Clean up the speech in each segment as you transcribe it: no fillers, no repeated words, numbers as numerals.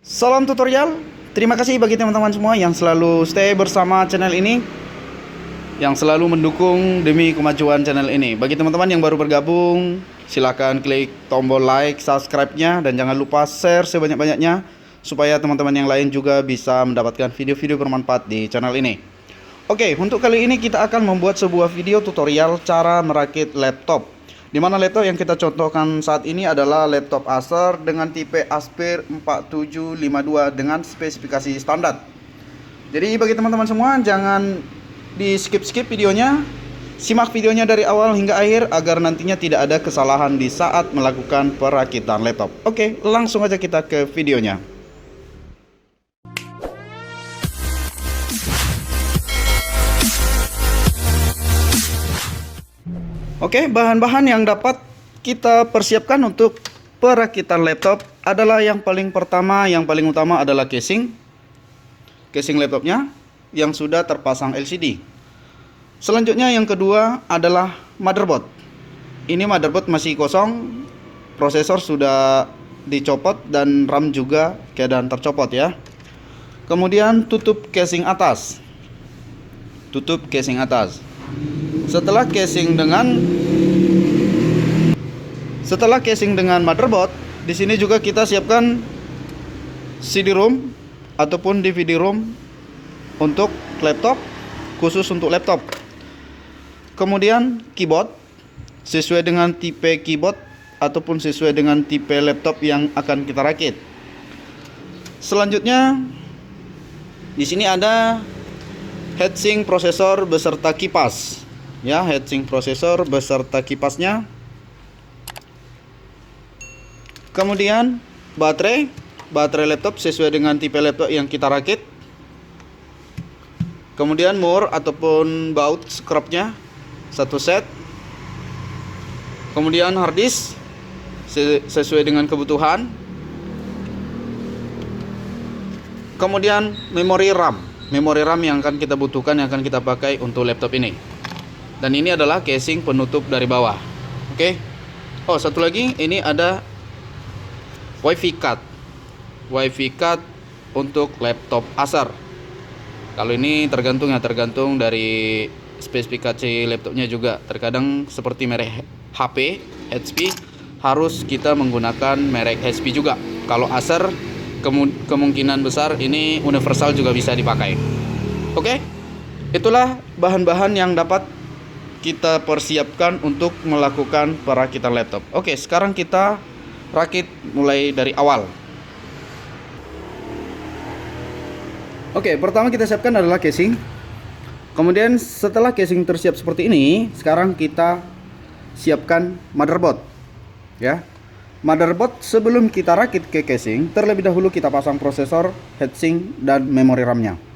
Salam tutorial. Terima kasih bagi teman-teman semua yang selalu stay bersama channel ini, yang selalu mendukung demi kemajuan channel ini. Bagi teman-teman yang baru bergabung, silakan klik tombol like, subscribe-nya, dan jangan lupa share sebanyak-banyaknya supaya teman-teman yang lain juga bisa mendapatkan video-video bermanfaat di channel ini. Oke, untuk kali ini kita akan membuat sebuah video tutorial cara merakit laptop. Di mana laptop yang kita contohkan saat ini adalah laptop Acer dengan tipe Aspir 4752 dengan spesifikasi standar. Jadi bagi teman-teman semua, jangan di skip-skip videonya. Simak videonya dari awal hingga akhir agar nantinya tidak ada kesalahan di saat melakukan perakitan laptop. Oke, langsung aja kita ke videonya. Oke, bahan-bahan yang dapat kita persiapkan untuk perakitan laptop adalah yang paling pertama, yang paling utama adalah casing laptopnya yang sudah terpasang LCD. Selanjutnya yang kedua adalah motherboard. Ini motherboard masih kosong, prosesor sudah dicopot dan RAM juga keadaan tercopot ya. Kemudian tutup casing atas. Setelah casing dengan motherboard, di sini juga kita siapkan CD-ROM ataupun DVD-ROM untuk laptop, khusus untuk laptop. Kemudian keyboard sesuai dengan tipe keyboard ataupun sesuai dengan tipe laptop yang akan kita rakit. Selanjutnya di sini ada heatsink prosesor beserta kipas. Ya, heatsink prosesor beserta kipasnya. Kemudian baterai laptop sesuai dengan tipe laptop yang kita rakit. Kemudian mur ataupun baut scrubnya satu set. Kemudian hard disk sesuai dengan kebutuhan. Kemudian memori RAM yang akan kita butuhkan, yang akan kita pakai untuk laptop ini. Dan ini adalah casing penutup dari bawah. Oke. Oh, satu lagi, ini ada WiFi card untuk laptop Acer. Kalau ini tergantung dari spesifikasi laptopnya juga. Terkadang seperti merek HP harus kita menggunakan merek HP juga. Kalau Acer kemungkinan besar ini universal juga bisa dipakai. Oke. Itulah bahan-bahan yang dapat kita persiapkan untuk melakukan perakitan laptop. Oke, sekarang kita rakit mulai dari awal. Oke, pertama kita siapkan adalah casing. Kemudian setelah casing tersiap seperti ini, sekarang kita siapkan motherboard. Ya. Motherboard sebelum kita rakit ke casing, terlebih dahulu kita pasang prosesor, heatsink, dan memori RAM-nya.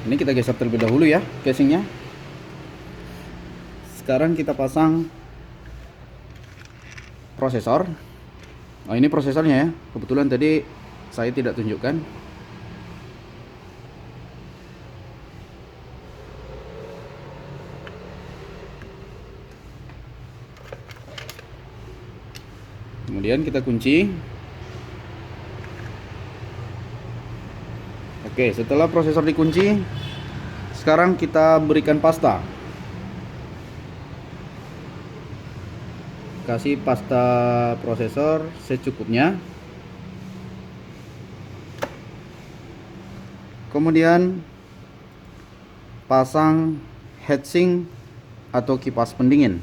Ini kita geser terlebih dahulu ya casingnya. Sekarang kita pasang prosesor. Oh, ini prosesornya ya. Kebetulan tadi saya tidak tunjukkan. Kemudian kita kunci. Oke, setelah prosesor dikunci, sekarang kita berikan pasta. Kasih pasta prosesor secukupnya. Kemudian pasang heatsink atau kipas pendingin.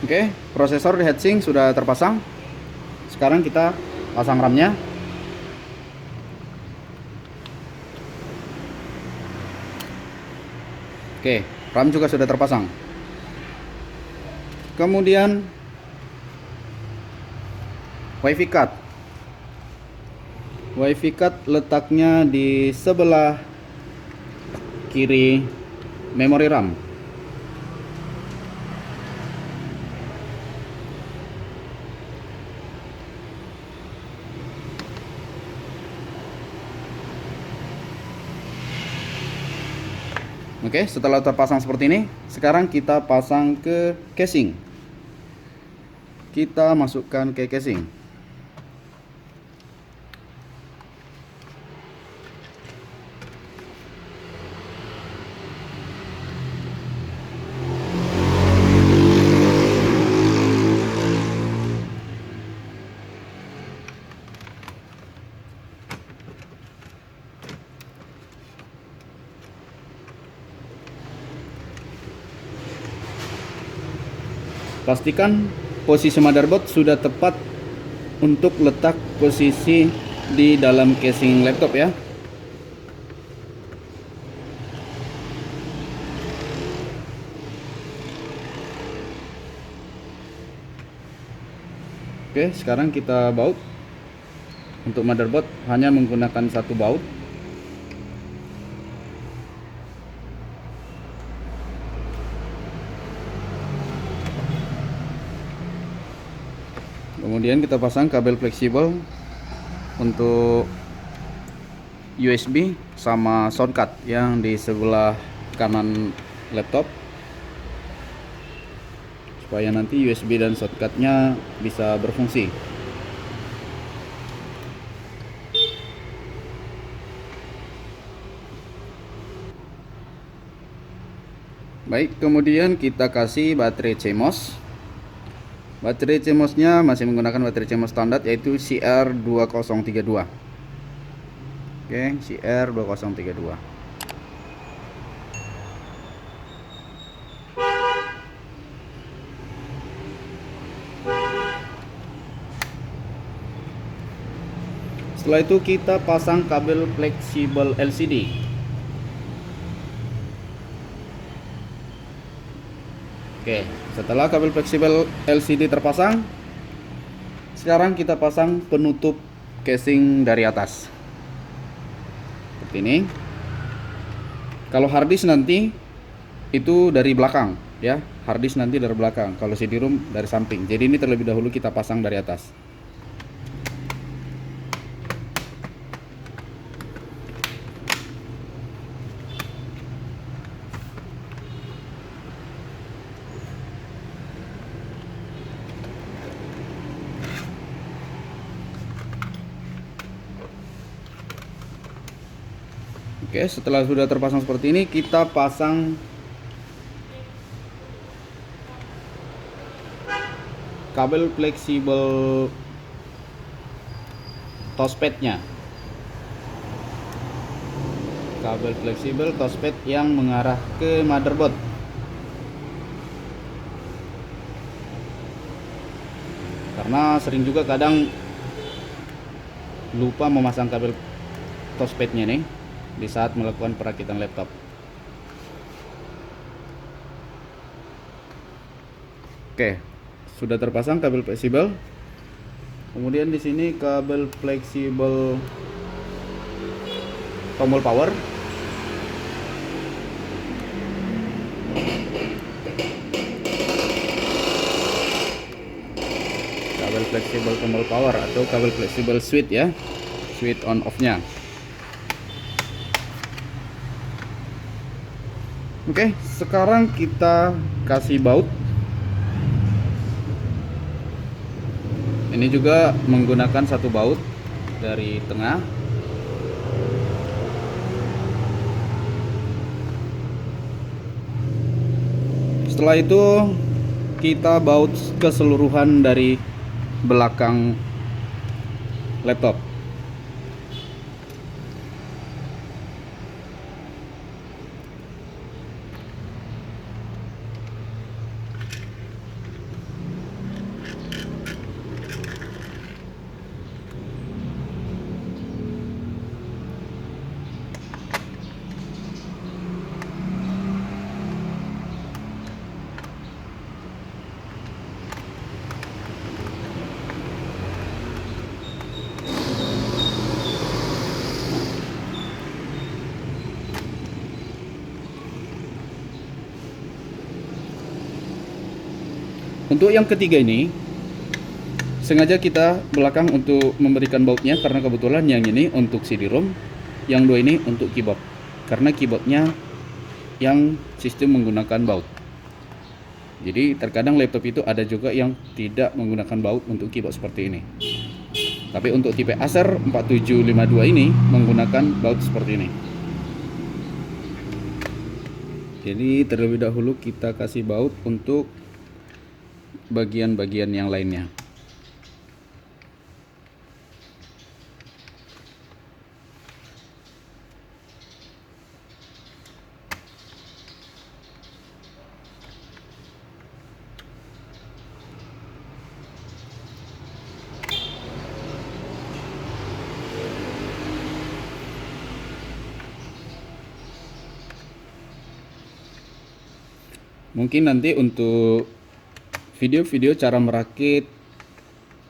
Oke, prosesor di heatsink sudah terpasang. Sekarang kita pasang RAM-nya. Oke, RAM juga sudah terpasang. Kemudian WiFi card. WiFi card letaknya di sebelah kiri memori RAM. Oke, setelah terpasang seperti ini, sekarang kita pasang ke casing. Kita masukkan ke casing. Pastikan posisi motherboard sudah tepat untuk letak posisi di dalam casing laptop ya. Oke, sekarang kita baut. Untuk motherboard hanya menggunakan satu baut. Kemudian kita pasang kabel fleksibel untuk USB sama sound card yang di sebelah kanan laptop, supaya nanti USB dan sound card-nya bisa berfungsi. Baik, kemudian kita kasih baterai CMOS. Baterai CMOS-nya masih menggunakan baterai CMOS standar, yaitu CR2032. Oke, CR2032. Setelah itu kita pasang kabel fleksibel LCD. Oke, setelah kabel fleksibel LCD terpasang, sekarang kita pasang penutup casing dari atas. Seperti ini. Kalau harddisk nanti itu dari belakang ya, harddisk nanti dari belakang, kalau CD-ROM dari samping. Jadi ini terlebih dahulu kita pasang dari atas. Oke, setelah sudah terpasang seperti ini, kita pasang kabel fleksibel touchpad-nya. Kabel fleksibel touchpad yang mengarah ke motherboard. Karena sering juga kadang lupa memasang kabel touchpad-nya nih di saat melakukan perakitan laptop. Oke, sudah terpasang kabel fleksibel. Kemudian di sini kabel fleksibel tombol power. Kabel fleksibel tombol power atau kabel fleksibel switch ya, switch on off-nya. Oke, sekarang kita kasih baut. Ini juga menggunakan satu baut dari tengah. Setelah itu kita baut keseluruhan dari belakang laptop. Untuk yang ketiga ini sengaja kita belakang untuk memberikan bautnya, karena kebetulan yang ini untuk CD-ROM, yang dua ini untuk keyboard, karena keyboardnya yang sistem menggunakan baut. Jadi terkadang laptop itu ada juga yang tidak menggunakan baut untuk keyboard seperti ini. Tapi untuk tipe Acer 4752 ini menggunakan baut seperti ini. Jadi terlebih dahulu kita kasih baut untuk bagian-bagian yang lainnya. Mungkin nanti untuk video-video cara merakit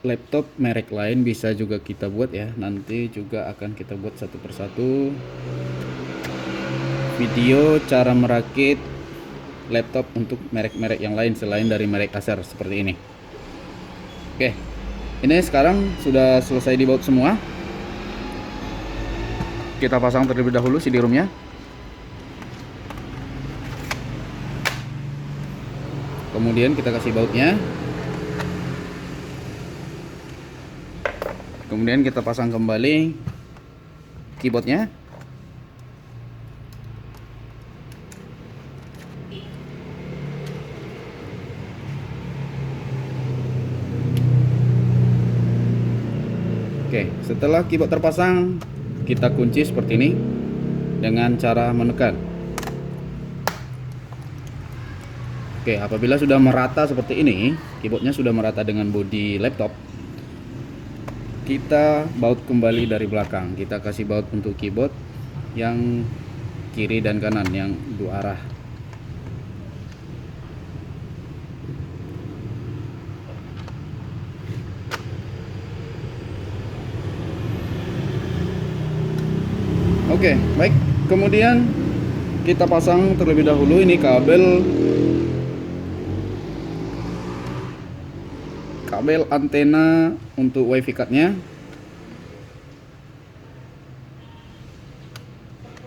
laptop merek lain bisa juga kita buat ya. Nanti juga akan kita buat satu persatu video cara merakit laptop untuk merek-merek yang lain selain dari merek Acer seperti ini. Oke, ini sekarang sudah selesai dibaut semua. Kita pasang terlebih dahulu CD-ROM-nya. Kemudian kita kasih bautnya. Kemudian kita pasang kembali keyboardnya. Oke, setelah keyboard terpasang, kita kunci seperti ini dengan cara menekan. Oke, apabila sudah merata seperti ini, keyboardnya sudah merata dengan bodi laptop, kita baut kembali dari belakang. Kita kasih baut untuk keyboard yang kiri dan kanan, yang dua arah. Oke, baik. Kemudian kita pasang terlebih dahulu ini kabel antena untuk wifi cardnya.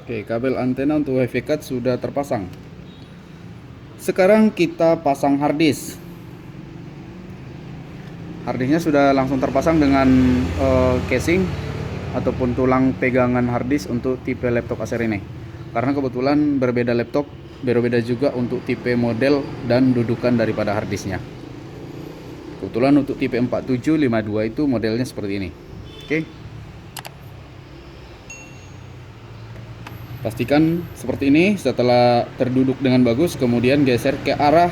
Oke, kabel antena untuk wifi card sudah terpasang. Sekarang kita pasang harddisk. Harddisknya sudah langsung terpasang dengan casing ataupun tulang pegangan harddisk untuk tipe laptop Acer ini. Karena kebetulan berbeda laptop, berbeda juga untuk tipe model dan dudukan daripada harddisknya. Kebetulan untuk tipe 4752 itu modelnya seperti ini. Oke. Pastikan seperti ini. Setelah terduduk dengan bagus, kemudian geser ke arah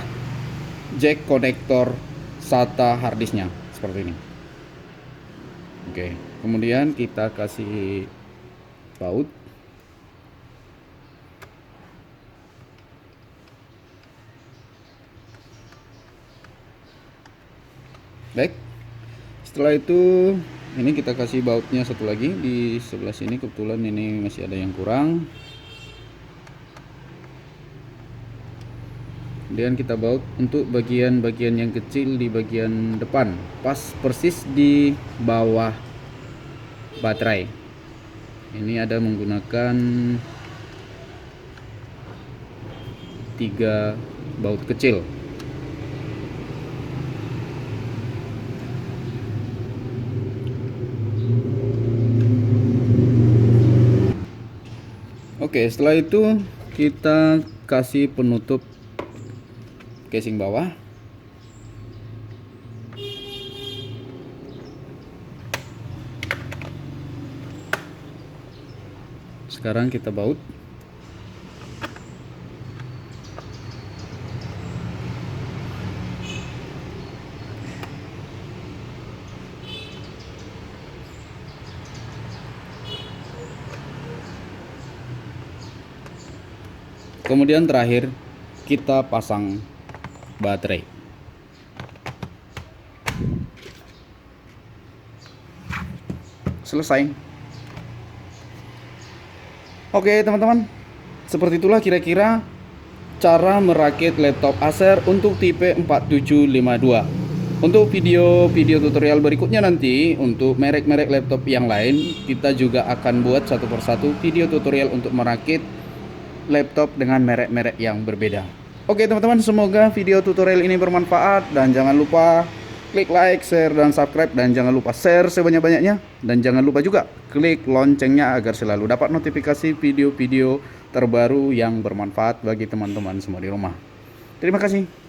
jack konektor SATA harddisknya seperti ini. Oke. Kemudian kita kasih baut. Baik, setelah itu ini kita kasih bautnya satu lagi di sebelah sini. Kebetulan ini masih ada yang kurang. Kemudian kita baut untuk bagian-bagian yang kecil di bagian depan, pas persis di bawah baterai. Ini ada menggunakan 3 baut kecil. Oke, setelah itu kita kasih penutup casing bawah. Sekarang kita baut. Kemudian terakhir kita pasang baterai. Selesai. Oke teman-teman, seperti itulah kira-kira cara merakit laptop Acer untuk tipe 4752. Untuk video-video tutorial berikutnya nanti untuk merek-merek laptop yang lain, kita juga akan buat satu persatu video tutorial untuk merakit laptop dengan merek-merek yang berbeda. Oke teman-teman, semoga video tutorial ini bermanfaat, dan jangan lupa klik like, share, dan subscribe, dan jangan lupa share sebanyak-banyaknya, dan jangan lupa juga klik loncengnya agar selalu dapat notifikasi video-video terbaru yang bermanfaat bagi teman-teman semua di rumah. Terima kasih.